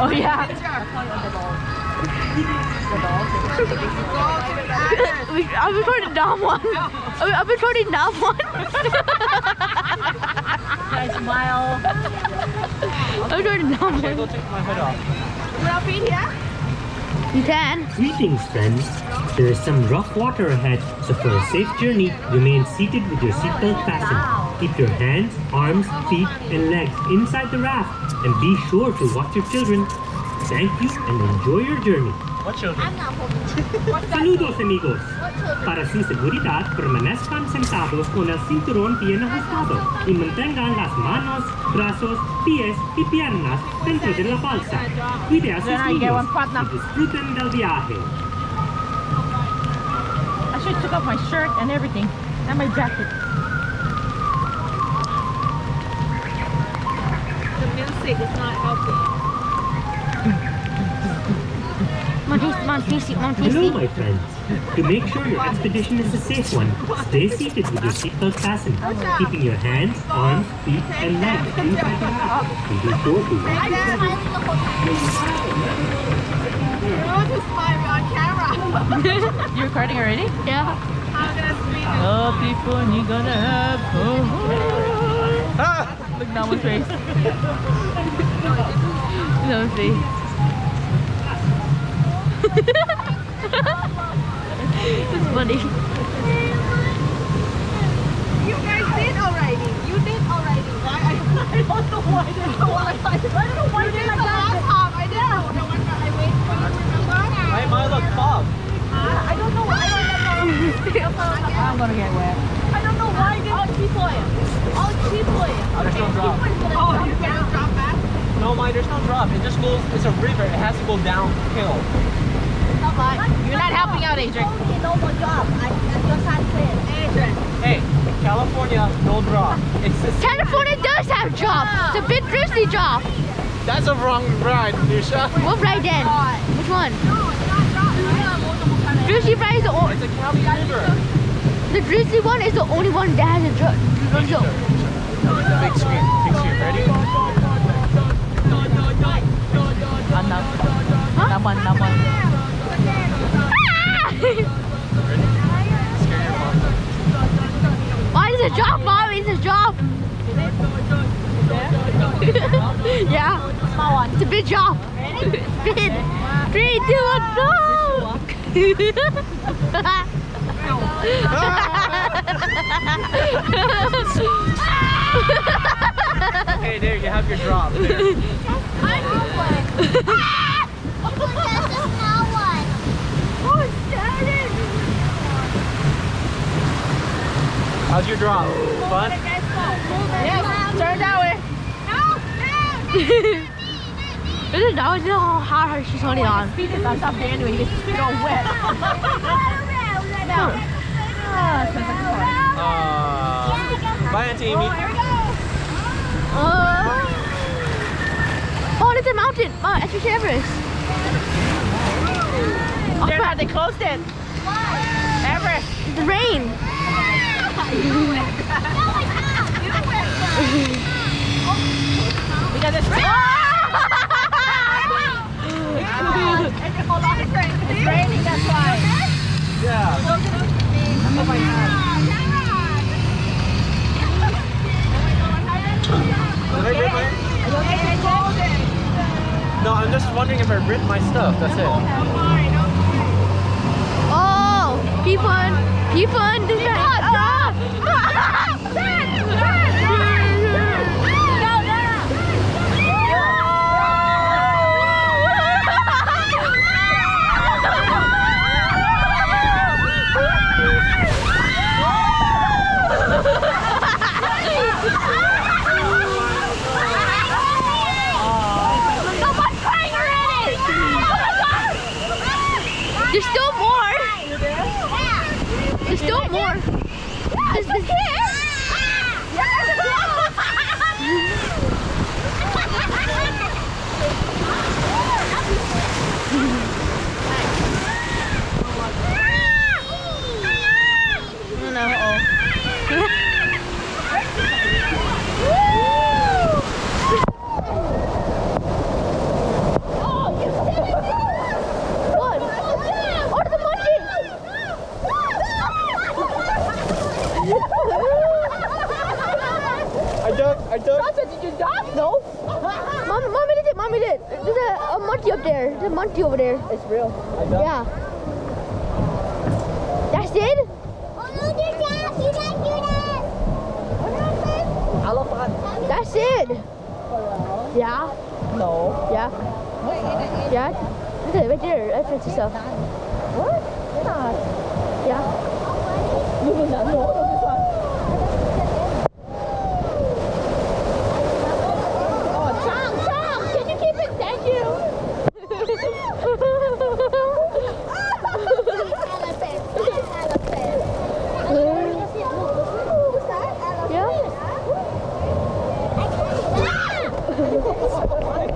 Oh yeah. I'm recording that one. I'm recording that one. Nice smile. I'm recording that one. Go take my hood off. Will I feed here? You can. Greetings, friends. There is some rough water ahead, so for a safe journey, remain seated with your seatbelt fastened. Keep your hands, arms, feet, and legs inside the raft, and be sure to watch your children. Thank you and enjoy your journey. What children? Saludos, amigos. Para su seguridad, permanezcan sentados con el cinturón bien ajustado y mantengan las manos, brazos, pies y piernas dentro de la balsa. Cuide a sus niños y disfruten del viaje. I should have took off my shirt and everything, and my jacket. The music is not helping. Hello, my friends. To make sure your expedition is a safe one, stay seated with your seatbelt fastened, keeping your hands, arms, feet, and legs inside the raft. And be sure to watch your children. You want to smile on camera. You recording already? Yeah. I'm gonna speak. Happy fun you gonna have. Look down my face. No, see. It's funny. You guys did already. You did already. Why? I don't know why they don't want to. I don't know why they like that. I didn't know the one that I waited for you. Remember? Why am I look fog? I don't know why. I'm gonna get wet. I don't know why they. Oh, cheap oil. Oh, cheap oil. There's no drop. Oh, you're gonna drop back? No, there's no drop. It just goes. It's a river. It has to go downhill. You're not helping out, Adrian. No more job. I just had quit. Adrian. Hey, California, no drop. It's just, California does have drop. It's a big grizzly drop. that's a wrong ride, Nisha. What ride then? Which one? Grizzly ride is the only. It's a Cali river. The grizzly one is the only one that has a drop. Big screen. Big screen. Ready? That one. Why does it drop, Mom? It's a drop. Yeah. Small one. It's a big drop. Big. 3, 2, 1, go! Okay, there you have your drop. There. How's your drop? Fun? Yes, turn that way. This is that was how hard she's holding on. Feet is on top there anyway. You get all wet. Bye, Auntie Amy. Oh, there's a mountain. Oh, Extra Everest. They're not. They closed it. Everest. The rain. Because it's raining. It's raining, that's why. Yeah. Oh my God. Did I rip my... No, I'm just wondering if I ripped my stuff. That's it. Oh, people, this There's still more. There's still more. There's here. I don't. Sasha, did you die? No. Mommy did it. Mommy did. There's a monkey up there. There's a monkey over there. It's real. I don't. Yeah. That's it? Oh, no, dear Dad, you can't do that. What happened? Elephant. That's it. Yeah. No. Yeah. Yeah. Look at it right there. That's yourself. What? Not. Yeah. You mean that? No.